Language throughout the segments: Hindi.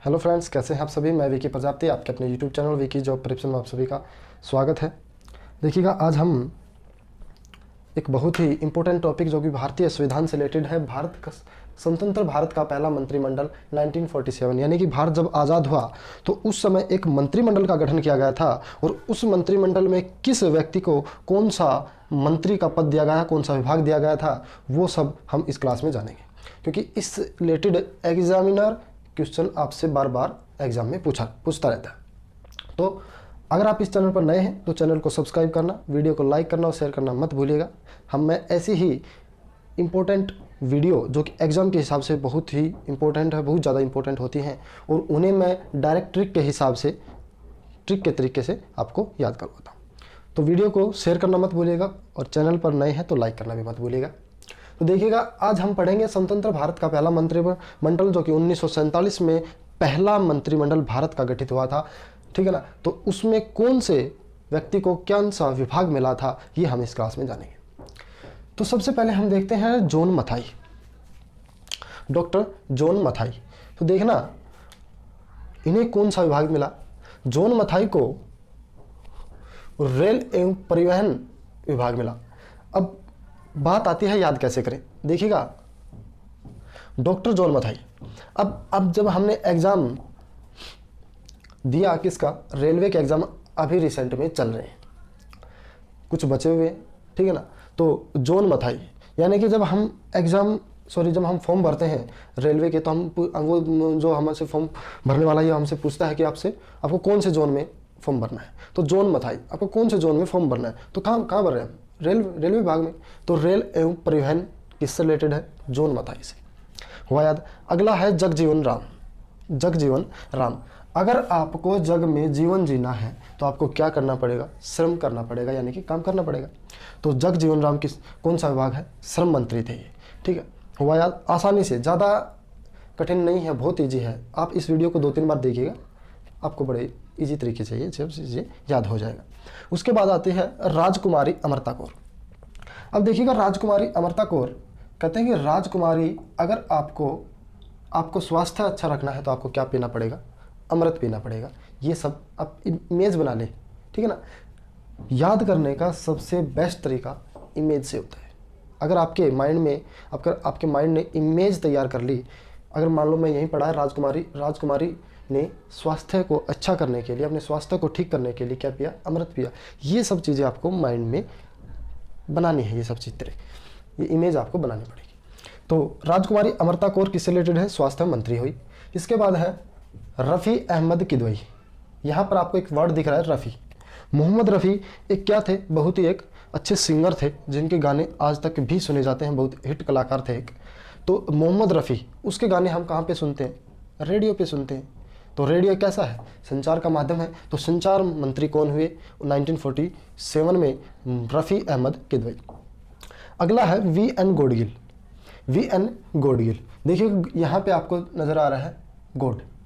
हेलो फ्रेंड्स, कैसे हैं आप सभी। मैं विकी प्रजापति, आपके अपने YouTube channel Vicky job preparation में आप सभी का स्वागत है। देखिएगा, आज हम एक बहुत ही इम्पोर्टेंट टॉपिक जो कि भारतीय संविधान से रिलेटेड है। स्वतंत्र भारत का पहला मंत्रिमंडल 1947 यानी कि भारत जब आज़ाद हुआ तो उस समय एक मंत्रिमंडल का गठन किया गया था और उस मंत्रिमंडल में किस व्यक्ति को कौन सा मंत्री का पद दिया गया, कौन सा विभाग दिया गया था, वो सब हम इस क्लास में जानेंगे। क्योंकि इस रिलेटेड एग्जामिनर क्वेश्चन आपसे बार बार एग्जाम में पूछता रहता है। तो अगर आप इस चैनल पर नए हैं तो चैनल को सब्सक्राइब करना, वीडियो को लाइक करना और शेयर करना मत भूलिएगा। मैं ऐसी ही इम्पोर्टेंट वीडियो जो कि एग्ज़ाम के हिसाब से बहुत ही इम्पोर्टेंट है, बहुत ज़्यादा इम्पोर्टेंट होती हैं, और उन्हें मैं डायरेक्ट ट्रिक के हिसाब से, ट्रिक के तरीके से आपको याद करवाता हूँ। तो वीडियो को शेयर करना मत भूलिएगा और चैनल पर नए हैं तो लाइक करना भी मत भूलिएगा। तो देखिएगा, आज हम पढ़ेंगे स्वतंत्र भारत का पहला मंत्रिमंडल जो कि 1947 में पहला मंत्रिमंडल भारत का गठित हुआ था, ठीक है ना। तो उसमें कौन से व्यक्ति को कौन सा विभाग मिला था, ये हम इस क्लास में जानेंगे। तो सबसे पहले हम देखते हैं John Mathai, doctor John Mathai. तो देखना, इन्हें कौन सा विभाग मिला। जॉन मथाई को रेल एवं परिवहन विभाग मिला। अब बात आती है याद कैसे करें। देखिएगा, डॉक्टर जॉन मथाई, अब जब हमने एग्जाम दिया किसका, रेलवे के एग्जाम अभी रिसेंट में चल रहे हैं, कुछ बचे हुए, ठीक है ना। तो जॉन मथाई यानी कि जब हम फॉर्म भरते हैं रेलवे के, तो वो जो हमसे फॉर्म भरने वाला है हमसे पूछता है कि आपको कौन से जोन में फॉर्म भरना है। तो जॉन मथाई, आपको कौन से जोन में फॉर्म भरना है, तो कहाँ भर रहे हैं, रेलवे विभाग में। तो रेल एवं परिवहन किससे रिलेटेड है, जॉन मथाई से, हुआ याद। अगला है जगजीवन राम। अगर आपको जग में जीवन जीना है तो आपको क्या करना पड़ेगा, श्रम करना पड़ेगा, यानी कि काम करना पड़ेगा। तो जगजीवन राम कौन सा विभाग है, श्रम मंत्री थे ये, ठीक है, हुआ याद। आसानी से, ज़्यादा कठिन नहीं है, बहुत ईजी है। आप इस वीडियो को 2-3 बार देखिएगा, आपको बड़े इजी तरीके से ये चीज़ें याद हो जाएगा। उसके बाद आती है राजकुमारी अमृता कौर। अब देखिएगा, राजकुमारी अमृता कौर कहते हैं कि राजकुमारी, अगर आपको स्वास्थ्य अच्छा रखना है तो आपको क्या पीना पड़ेगा, अमृत पीना पड़ेगा। ये सब आप इमेज बना लें, ठीक है ना। याद करने का सबसे बेस्ट तरीका इमेज से होता है। अगर आपके माइंड ने इमेज तैयार कर ली, अगर मान लो मैं यहीं पढ़ा है, राजकुमारी ने स्वास्थ्य को अच्छा करने के लिए, अपने स्वास्थ्य को ठीक करने के लिए क्या पिया, अमृत पिया। ये सब चीज़ें आपको माइंड में बनानी है, ये सब चित्र, ये इमेज आपको बनानी पड़ेगी। तो राजकुमारी अमृता कौर किससे रिलेटेड है, स्वास्थ्य मंत्री हुई। इसके बाद है रफ़ी अहमद किदवई। यहाँ पर आपको एक वर्ड दिख रहा है, रफ़ी। मोहम्मद रफ़ी एक क्या थे, बहुत ही एक अच्छे सिंगर थे, जिनके गाने आज तक भी सुने जाते हैं, बहुत हिट कलाकार थे एक। तो मोहम्मद रफ़ी, उसके गाने हम कहाँ पे सुनते हैं, रेडियो पे सुनते हैं। तो रेडियो कैसा है, संचार का माध्यम है। तो संचार मंत्री कौन हुए 1947 में, रफ़ी अहमद किदवई। अगला है वी.एन. गॉडगिल। देखिए, यहाँ पे आपको नज़र आ रहा है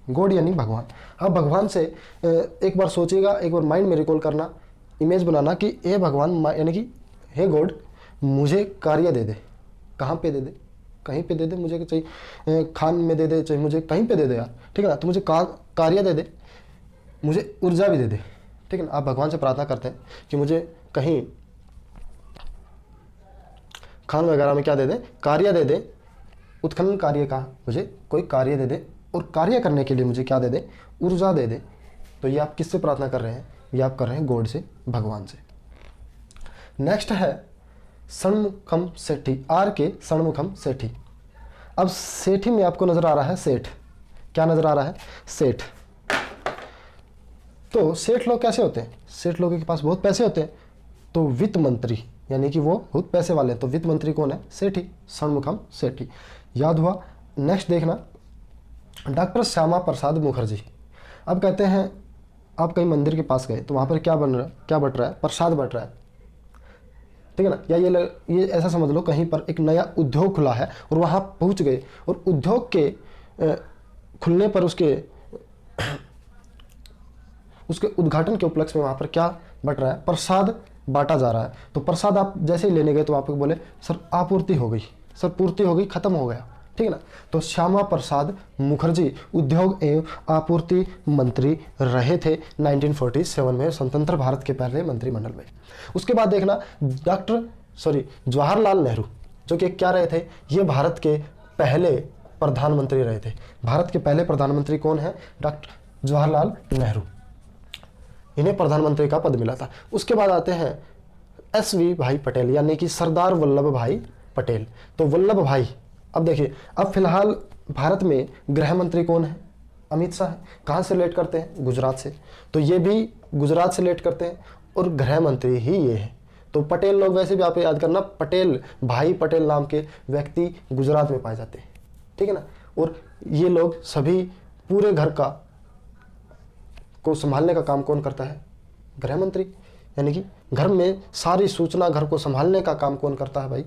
गॉड यानी भगवान। अब भगवान से एक बार सोचिएगा, एक बार माइंड में रिकॉल करना, इमेज बनाना कि हे भगवान, यानी कि हे गॉड, मुझे कार्य दे दे। कहाँ पे दे दे, कहीं पे दे दे, मुझे चाहिए खान में दे दे, चाहिए मुझे कहीं पे दे दे यार, ठीक है ना। तो मुझे कार्य दे दे, मुझे ऊर्जा भी दे दे, ठीक है ना। आप भगवान से प्रार्थना करते हैं कि मुझे कहीं खान वगैरह में क्या दे दे, कार्य दे दे, उत्खनन कार्य का मुझे कोई कार्य दे दे, और कार्य करने के लिए मुझे क्या दे दे, ऊर्जा दे दे। तो ये आप किससे प्रार्थना कर रहे हैं, ये आप कर रहे हैं गॉड से, भगवान से। नेक्स्ट है षणमुखम सेठी, आर के षणमुखम सेठी। अब सेठी में आपको नजर आ रहा है सेठ, क्या नजर आ रहा है, सेठ। तो सेठ लोग कैसे होते हैं, सेठ लोगों के पास बहुत पैसे होते हैं। तो वित्त मंत्री, यानी कि वो बहुत पैसे वाले हैं। तो वित्त मंत्री कौन है, सेठी, षणमुखम सेठी, याद हुआ। नेक्स्ट देखना, डॉक्टर श्यामा प्रसाद मुखर्जी। अब कहते हैं, आप कहीं मंदिर के पास गए तो वहाँ पर क्या बट रहा है, प्रसाद बट रहा है, ठीक है ना। या ये ऐसा समझ लो, कहीं पर एक नया उद्योग खुला है और वहाँ पहुँच गए, और उद्योग के खुलने पर उसके उद्घाटन के उपलक्ष्य में वहाँ पर क्या बट रहा है, प्रसाद बांटा जा रहा है। तो प्रसाद आप जैसे ही लेने गए तो आपको बोले सर आपूर्ति हो गई, सर पूर्ति हो गई, खत्म हो गया, ठीक है ना। तो श्यामा प्रसाद मुखर्जी उद्योग एवं आपूर्ति मंत्री रहे थे 1947 में, स्वतंत्र भारत के पहले मंत्रिमंडल में। उसके बाद देखना जवाहरलाल नेहरू, जो कि क्या रहे थे, ये भारत के पहले प्रधानमंत्री रहे थे। भारत के पहले प्रधानमंत्री कौन है? डॉक्टर जवाहरलाल नेहरू, इन्हें प्रधानमंत्री का पद मिला था। उसके बाद आते हैं SV भाई पटेल, यानी कि सरदार वल्लभ भाई पटेल। तो वल्लभ भाई, अब देखिए, अब फिलहाल भारत में गृह मंत्री कौन है? अमित शाह है। कहाँ से रिलेट करते हैं? गुजरात से। तो ये भी गुजरात से रिलेट करते हैं और गृह मंत्री ही ये है। तो पटेल लोग वैसे भी आप याद करना, पटेल भाई पटेल नाम के व्यक्ति गुजरात में पाए जाते हैं, ठीक है ना। और ये लोग सभी पूरे घर का को संभालने का काम कौन करता है? गृह मंत्री। यानी कि घर में सारी सूचना, घर को संभालने का काम कौन करता है भाई?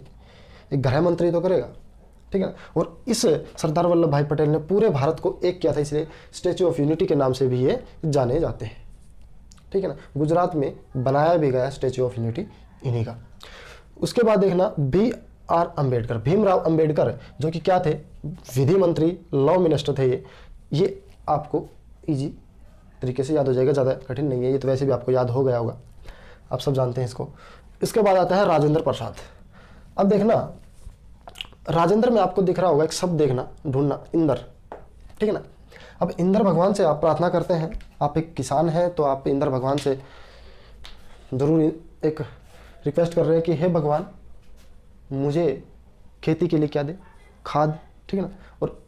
एक गृह मंत्री तो करेगा, ठीक है ना। और इस सरदार वल्लभ भाई पटेल ने पूरे भारत को एक किया था, इसलिए स्टैच्यू ऑफ यूनिटी के नाम से भी ये जाने जाते हैं, ठीक है ना। गुजरात में बनाया भी गया स्टैच्यू ऑफ यूनिटी इन्हीं का। उसके बाद देखना BR अम्बेडकर, भीमराव अम्बेडकर, जो कि क्या थे? विधि मंत्री, लॉ मिनिस्टर थे ये आपको इजी तरीके से याद हो जाएगा, ज़्यादा कठिन नहीं है, ये तो वैसे भी आपको याद हो गया होगा, आप सब जानते हैं इसको। इसके बाद आता है राजेंद्र प्रसाद। अब देखना, राजेंद्र में आपको दिख रहा होगा एक शब्द, देखना ढूंढना, इंद्र, ठीक है ना। अब इंद्र भगवान से आप प्रार्थना करते हैं, आप एक किसान हैं तो आप इंद्र भगवान से जरूर एक रिक्वेस्ट कर रहे हैं कि हे भगवान मुझे खेती के लिए क्या दे? खाद, ठीक है ना। और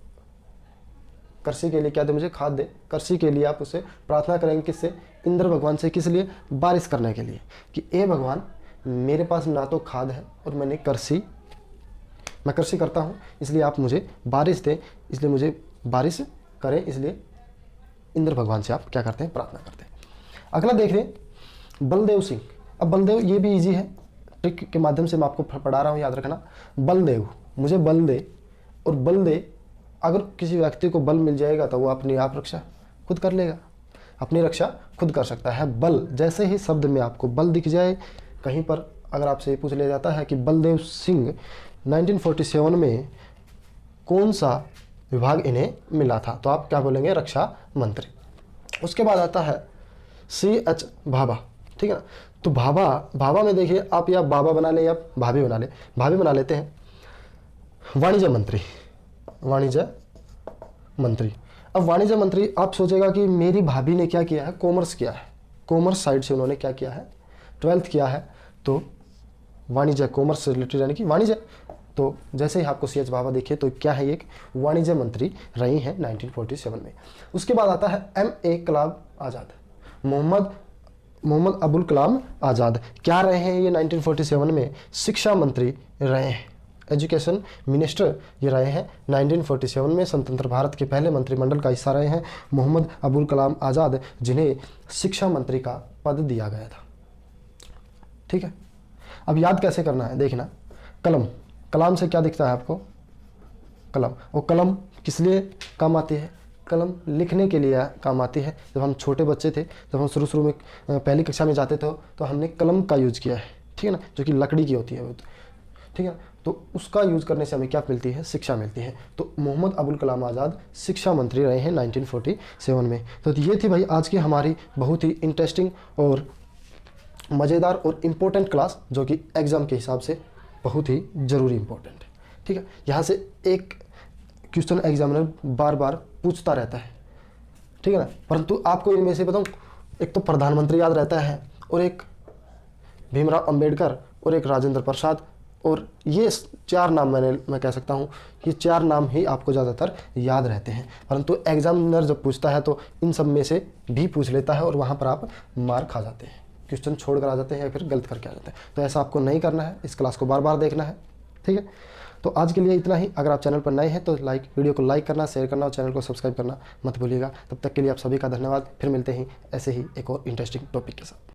कृषि के लिए क्या दे? मुझे खाद दे। कृषि के लिए आप उससे प्रार्थना करेंगे, किससे? इंद्र भगवान से। किस लिए? बारिश करने के लिए, कि ए भगवान मेरे पास ना तो खाद है और मैं कृषि करता हूँ, इसलिए आप मुझे बारिश दें, इसलिए मुझे बारिश करें, इसलिए इंद्र भगवान से आप क्या करते हैं? प्रार्थना करते हैं। अगला देख रहे हैं बलदेव सिंह। अब बलदेव, ये भी इजी है, ट्रिक के माध्यम से मैं आपको पढ़ा रहा हूँ, याद रखना। बलदेव, मुझे बल दे, और बल दे, अगर किसी व्यक्ति को बल मिल जाएगा तो वो अपनी आप रक्षा खुद कर लेगा, अपनी रक्षा खुद कर सकता है। बल, जैसे ही शब्द में आपको बल दिख जाए कहीं पर, अगर आपसे पूछ लिया जाता है कि बलदेव सिंह 1947 में कौन सा विभाग इन्हें मिला था, तो आप क्या बोलेंगे? रक्षा मंत्री। उसके बाद आता है CH भाभा, ठीक है ना। तो भाभा में देखिए, आप या बाबा बना ले या भाभी बना ले, भाभी बना लेते हैं। वाणिज्य मंत्री। अब वाणिज्य मंत्री, आप सोचेगा कि मेरी भाभी ने क्या किया है? कॉमर्स किया है, कॉमर्स साइड से उन्होंने क्या किया है? 12th किया है, तो वाणिज्य, कॉमर्स से रिलेटेड यानी कि वाणिज्य। तो जैसे ही आपको CH भाभा देखिए तो क्या है? एक वाणिज्य मंत्री रही हैं 1947 में। उसके बाद आता है MA कलाम आज़ाद, मोहम्मद अबुल कलाम आज़ाद। क्या रहे हैं ये? 1947 में शिक्षा मंत्री रहे हैं, एजुकेशन मिनिस्टर ये रहे हैं 1947 में। स्वतंत्र भारत के पहले मंत्रिमंडल का हिस्सा रहे हैं मोहम्मद अबुल कलाम आज़ाद, जिन्हें शिक्षा मंत्री का पद दिया गया था, ठीक है। अब याद कैसे करना है? देखना, कलम से क्या दिखता है आपको? कलम। और कलम किस लिए काम आती है? कलम लिखने के लिए काम आती है। जब हम छोटे बच्चे थे, जब हम शुरू में पहली कक्षा में जाते थे, तो हमने कलम का यूज़ किया है, ठीक है ना, जो कि लकड़ी की होती है वो, ठीक है। तो उसका यूज़ करने से हमें क्या मिलती है? शिक्षा मिलती है। तो मोहम्मद अबुल कलाम आज़ाद शिक्षा मंत्री रहे हैं 1947 में। तो ये थी भाई आज की हमारी बहुत ही इंटरेस्टिंग और मज़ेदार और इम्पोर्टेंट क्लास, जो कि एग्ज़ाम के हिसाब से बहुत ही ज़रूरी इम्पोर्टेंट है, ठीक है। यहाँ से एक क्वेश्चन एग्जामिनर बार बार पूछता रहता है, ठीक है ना। परंतु आपको इनमें से बताऊँ, एक तो प्रधानमंत्री याद रहता है, और एक भीमराव अम्बेडकर, और एक राजेंद्र प्रसाद, और ये 4 नाम मैं कह सकता हूँ, ये 4 नाम ही आपको ज़्यादातर याद रहते हैं। परंतु एग्जामिनर जब पूछता है तो इन सब में से भी पूछ लेता है, और वहाँ पर आप मार खा जाते हैं, क्वेश्चन छोड़ कर आ जाते हैं या फिर गलत करके आ जाते हैं। तो ऐसा आपको नहीं करना है, इस क्लास को बार बार देखना है, ठीक है। तो आज के लिए इतना ही। अगर आप चैनल पर नए हैं तो वीडियो को लाइक करना, शेयर करना और चैनल को सब्सक्राइब करना मत भूलिएगा। तब तक के लिए आप सभी का धन्यवाद। फिर मिलते हैं ऐसे ही एक और इंटरेस्टिंग टॉपिक के साथ।